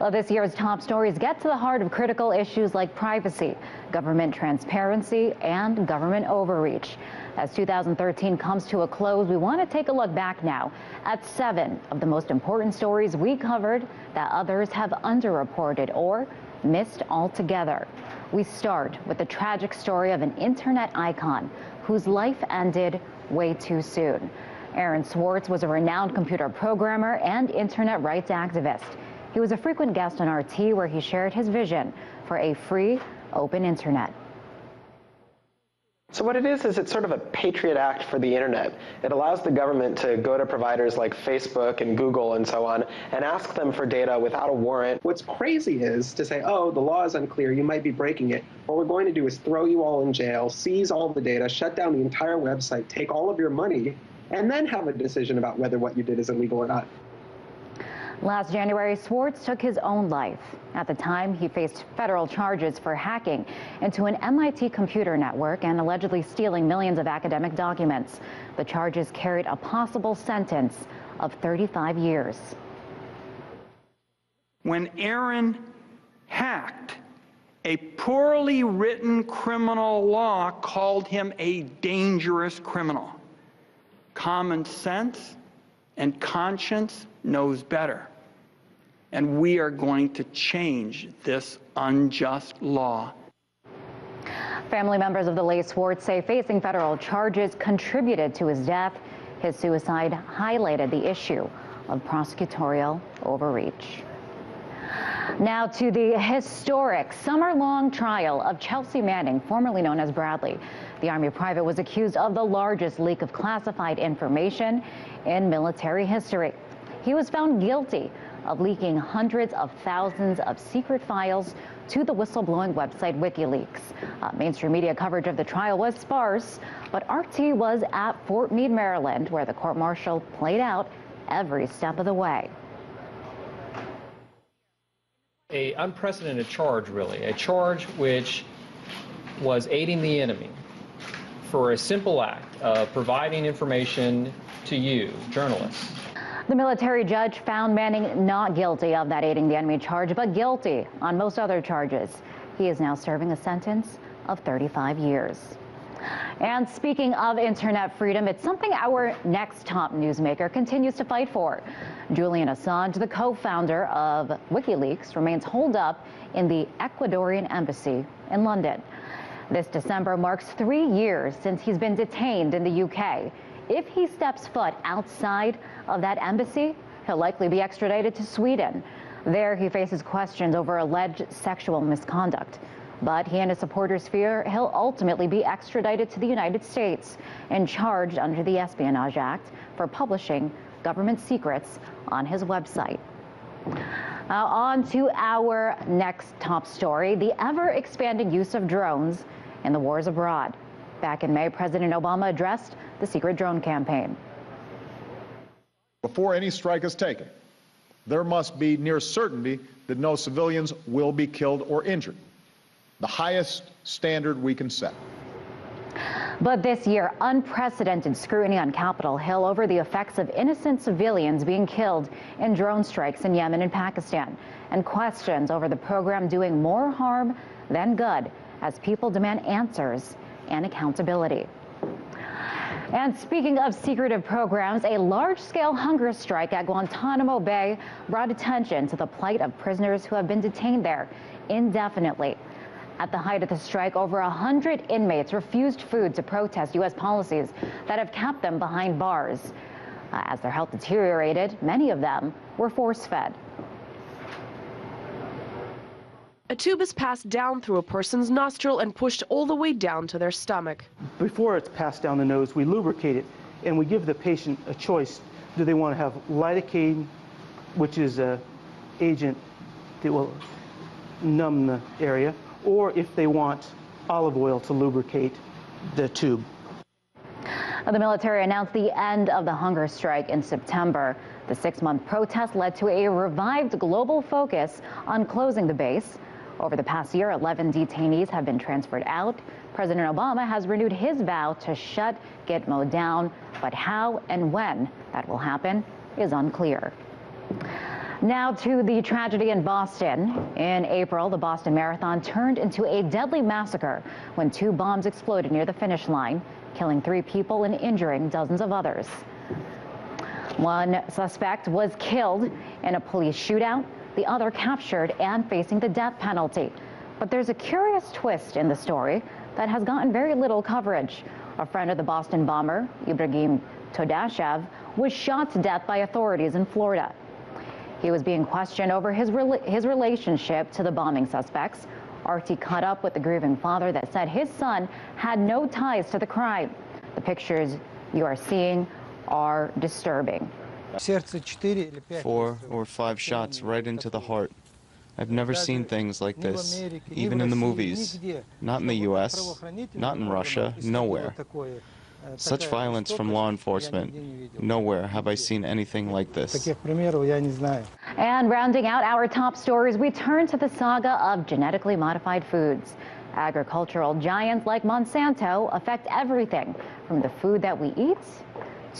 Well, this year's top stories get to the heart of critical issues like privacy, government transparency, and government overreach. As 2013 comes to a close, we want to take a look back now at 7 of the most important stories we covered that others have underreported or missed altogether. We start with the tragic story of an internet icon whose life ended way too soon. Aaron Swartz was a renowned computer programmer and internet rights activist. He was a frequent guest on RT, where he shared his vision for a free, open internet. So what it is it's sort of a patriot act for the internet. It allows the government to go to providers like Facebook and Google and so on and ask them for data without a warrant. What's crazy is to say, oh, the law is unclear, you might be breaking it. What we're going to do is throw you all in jail, seize all the data, shut down the entire website, take all of your money, and then have a decision about whether what you did is illegal or not. Last January, Swartz took his own life. At the time, he faced federal charges for hacking into an MIT computer network and allegedly stealing millions of academic documents. The charges carried a possible sentence of 35 years. When Aaron hacked, a poorly written criminal law called him a dangerous criminal. Common sense and conscience knows better. And we are going to change this unjust law. Family members of the late Swartz say facing federal charges contributed to his death. His suicide highlighted the issue of prosecutorial overreach. Now to the historic summer-long trial of Chelsea Manning, formerly known as Bradley. The Army private was accused of the largest leak of classified information in military history. He was found guilty of leaking hundreds of thousands of secret files to the whistleblowing website WikiLeaks. Mainstream media coverage of the trial was sparse, but RT was at Fort Meade, Maryland, where the court-martial played out every step of the way. An unprecedented charge, really, a charge which was aiding the enemy for a simple act of providing information to you, journalists. The military judge found Manning not guilty of that aiding the enemy charge, but guilty on most other charges. He is now serving a sentence of 35 years. And speaking of internet freedom, it's something our next top newsmaker continues to fight for. Julian Assange, the co-founder of WikiLeaks, remains holed up in the Ecuadorian embassy in London. This December marks 3 years since he's been detained in the UK. If he steps foot outside of that embassy, he'll likely be extradited to Sweden. There, he faces questions over alleged sexual misconduct. But he and his supporters fear he'll ultimately be extradited to the United States and charged under the Espionage Act for publishing government secrets on his website. Now on to our next top story, the ever-expanding use of drones in the wars abroad. Back in May, President Obama addressed the secret drone campaign. Before any strike is taken, there must be near certainty that no civilians will be killed or injured. The highest standard we can set. But this year, unprecedented scrutiny on Capitol Hill over the effects of innocent civilians being killed in drone strikes in Yemen and Pakistan, and questions over the program doing more harm than good as people demand answers and accountability. And speaking of secretive programs, a large-scale hunger strike at Guantanamo Bay brought attention to the plight of prisoners who have been detained there indefinitely. At the height of the strike, over 100 inmates refused food to protest U.S. policies that have kept them behind bars. As their health deteriorated, many of them were force-fed. A tube is passed down through a person's nostril and pushed all the way down to their stomach. Before it's passed down the nose, we lubricate it, and we give the patient a choice. Do they want to have lidocaine, which is an agent that will numb the area, or if they want olive oil to lubricate the tube. The military announced the end of the hunger strike in September. The 6-month protest led to a revived global focus on closing the base. Over the past year, 11 detainees have been transferred out. President Obama has renewed his vow to shut Gitmo down, but how and when that will happen is unclear. Now to the tragedy in Boston. In April, the Boston Marathon turned into a deadly massacre when 2 bombs exploded near the finish line, killing 3 people and injuring dozens of others. 1 suspect was killed in a police shootout, the other captured and facing the death penalty. But there's a curious twist in the story that has gotten very little coverage. A friend of the Boston bomber, Ibrahim Todashev, was shot to death by authorities in Florida. He was being questioned over his relationship to the bombing suspects. RT caught up with the grieving father that said his son had no ties to the crime. The pictures you are seeing are disturbing. 4 or 5 shots right into the heart. I've never seen things like this, even in the movies. Not in the US, not in Russia, nowhere. Such violence from law enforcement. Nowhere have I seen anything like this. And rounding out our top stories, we turn to the saga of genetically modified foods. Agricultural giants like Monsanto affect everything from the food that we eat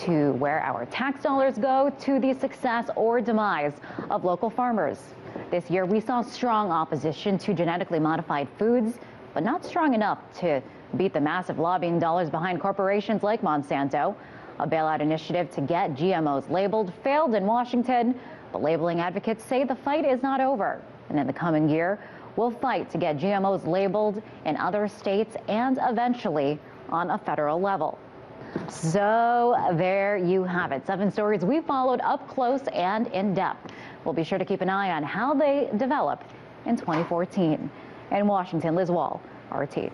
to where our tax dollars go to the success or demise of local farmers. This year, we saw strong opposition to genetically modified foods, but not strong enough to beat the massive lobbying dollars behind corporations like Monsanto. A bailout initiative to get GMOs labeled failed in Washington, but labeling advocates say the fight is not over. And in the coming year, we'll fight to get GMOs labeled in other states and eventually on a federal level. So there you have it. 7 stories we followed up close and in depth. We'll be sure to keep an eye on how they develop in 2014. In Washington, Liz Wall, RT.